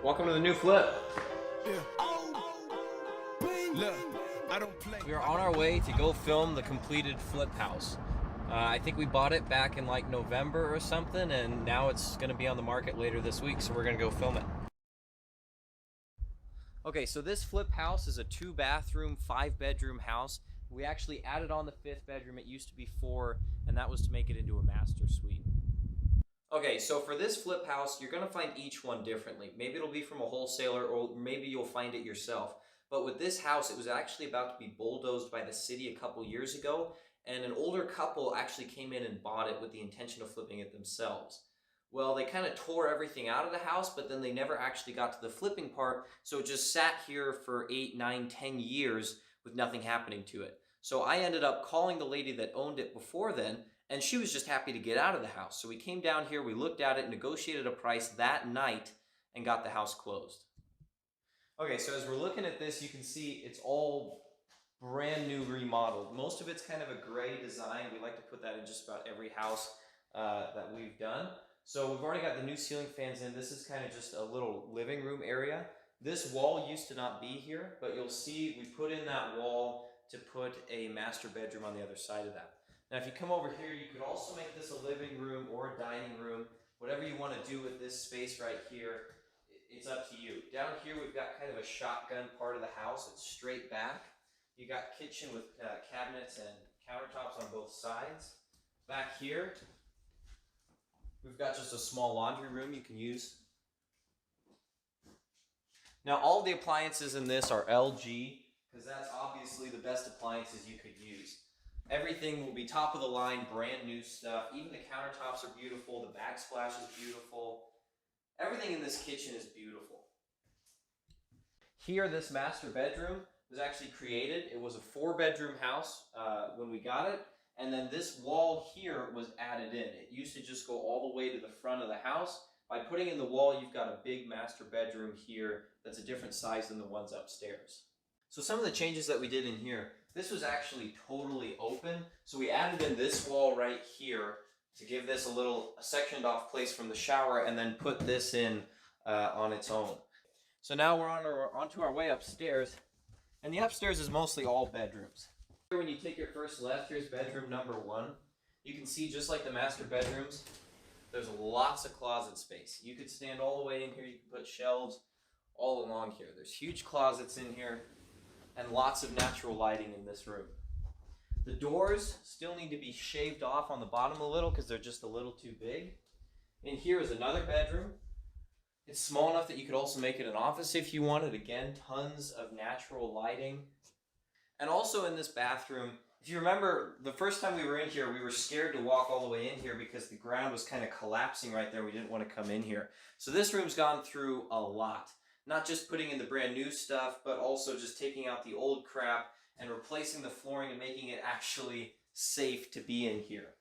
Welcome to the new flip. We are on our way to go film the completed flip house. I think we bought it back in like November or something, and now it's going to be on the market later this week, so we're going to go film it. Okay, so this flip house is a 2-bathroom, 5-bedroom house. We actually added on the 5th bedroom. It used to be 4, and that was to make it into a master suite. Okay, so for this flip house, you're going to find each one differently. Maybe it'll be from a wholesaler, or maybe you'll find it yourself. But with this house, it was actually about to be bulldozed by the city a couple years ago, and an older couple actually came in and bought it with the intention of flipping it themselves. Well, they kind of tore everything out of the house, but then they never actually got to the flipping part, so it just sat here for 8, 9, 10 years with nothing happening to it. So I ended up calling the lady that owned it before then, and she was just happy to get out of the house. So we came down here, we looked at it, negotiated a price that night, and got the house closed. Okay, so as we're looking at this, you can see it's all brand new remodeled. Most of it's kind of a gray design. We like to put that in just about every house that we've done. So we've already got the new ceiling fans in. This is kind of just a little living room area. This wall used to not be here, but you'll see we put in that wall to put a master bedroom on the other side of that. Now, if you come over here, you could also make this a living room or a dining room. Whatever you want to do with this space right here, it's up to you. Down here, we've got kind of a shotgun part of the house. It's straight back. You got kitchen with cabinets and countertops on both sides. Back here, we've got just a small laundry room you can use. Now, all the appliances in this are LG, because that's obviously the best appliances you could use. Everything will be top of the line, brand new stuff. Even the countertops are beautiful. The backsplash is beautiful. Everything in this kitchen is beautiful. Here, this master bedroom was actually created. It was a 4-bedroom house when we got it. And then this wall here was added in. It used to just go all the way to the front of the house. By putting in the wall, you've got a big master bedroom here that's a different size than the ones upstairs. So some of the changes that we did in here, this was actually totally open. So we added in this wall right here to give this a little sectioned off place from the shower, and then put this in on its own. So now we're onto our way upstairs, and the upstairs is mostly all bedrooms. When you take your first left, here's bedroom number 1. You can see, just like the master bedrooms, there's lots of closet space. You could stand all the way in here. You can put shelves all along here. There's huge closets in here, and lots of natural lighting in this room. The doors still need to be shaved off on the bottom a little because they're just a little too big. In here is another bedroom. It's small enough that you could also make it an office if you wanted. Again, tons of natural lighting. And also in this bathroom, if you remember, the first time we were in here, we were scared to walk all the way in here because the ground was kind of collapsing right there. We didn't want to come in here. So this room's gone through a lot. Not just putting in the brand new stuff, but also just taking out the old crap and replacing the flooring and making it actually safe to be in here.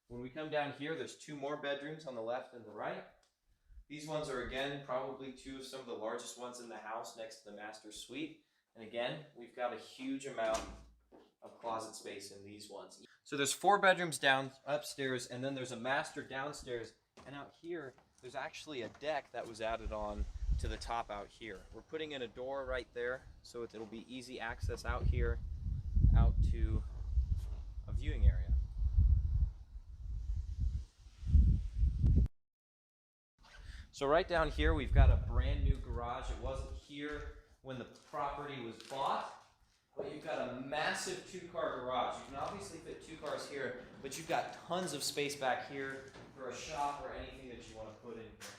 When we come down here, there's 2 more bedrooms on the left and the right. These ones are, again, probably 2 of some of the largest ones in the house next to the master suite. And again, we've got a huge amount of closet space in these ones. So there's 4 bedrooms down upstairs, and then there's a master downstairs. And out here, there's actually a deck that was added on to the top out here. We're putting in a door right there, so it'll be easy access out here, out to a viewing area. So right down here, we've got a brand new garage. It wasn't here when the property was bought, but you've got a massive 2-car garage. You can obviously fit 2 cars here, but you've got tons of space back here for a shop or anything that you want to put in here.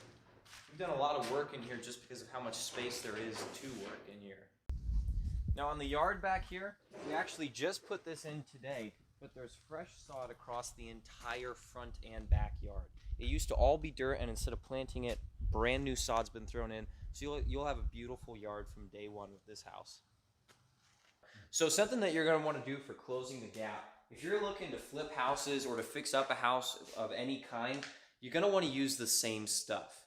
We've done a lot of work in here just because of how much space there is to work in here. Now on the yard back here, we actually just put this in today, but there's fresh sod across the entire front and backyard. It used to all be dirt, and instead of planting it, brand new sod's been thrown in, so you'll have a beautiful yard from day one with this house. So something that you're going to want to do for closing the gap, if you're looking to flip houses or to fix up a house of any kind, you're going to want to use the same stuff.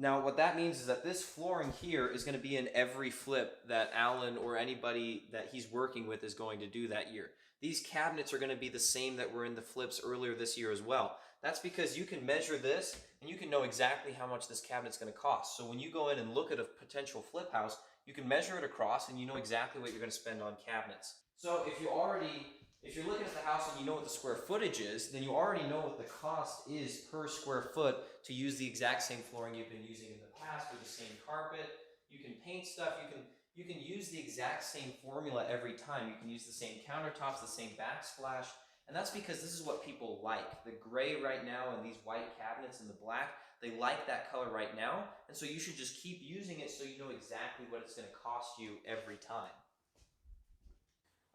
Now, what that means is that this flooring here is going to be in every flip that Alan or anybody that he's working with is going to do that year. These cabinets are going to be the same that were in the flips earlier this year as well. That's because you can measure this and you can know exactly how much this cabinet's going to cost. So when you go in and look at a potential flip house, you can measure it across and you know exactly what you're going to spend on cabinets. So if you're looking at the house and you know what the square footage is, then you already know what the cost is per square foot to use the exact same flooring you've been using in the past with the same carpet. You can paint stuff, you can use the exact same formula every time. You can use the same countertops, the same backsplash, and that's because this is what people like. The gray right now and these white cabinets and the black, they like that color right now, and so you should just keep using it so you know exactly what it's going to cost you every time.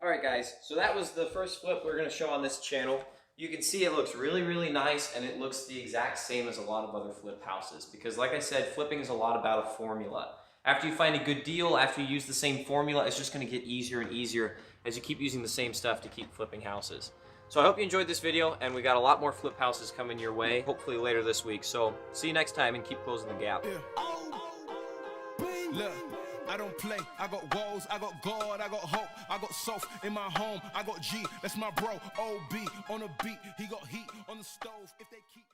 Alright guys, so that was the first flip we're going to show on this channel. You can see it looks really, really nice, and it looks the exact same as a lot of other flip houses. Because like I said, flipping is a lot about a formula. After you find a good deal, after you use the same formula, it's just going to get easier and easier as you keep using the same stuff to keep flipping houses. So I hope you enjoyed this video, and we got a lot more flip houses coming your way, hopefully later this week. So see you next time, and keep closing the gap. Look, I don't play, I got woes, I got God, I got hope, I got soft in my home, I got G, that's my bro, OB on a beat, he got heat on the stove, if they keep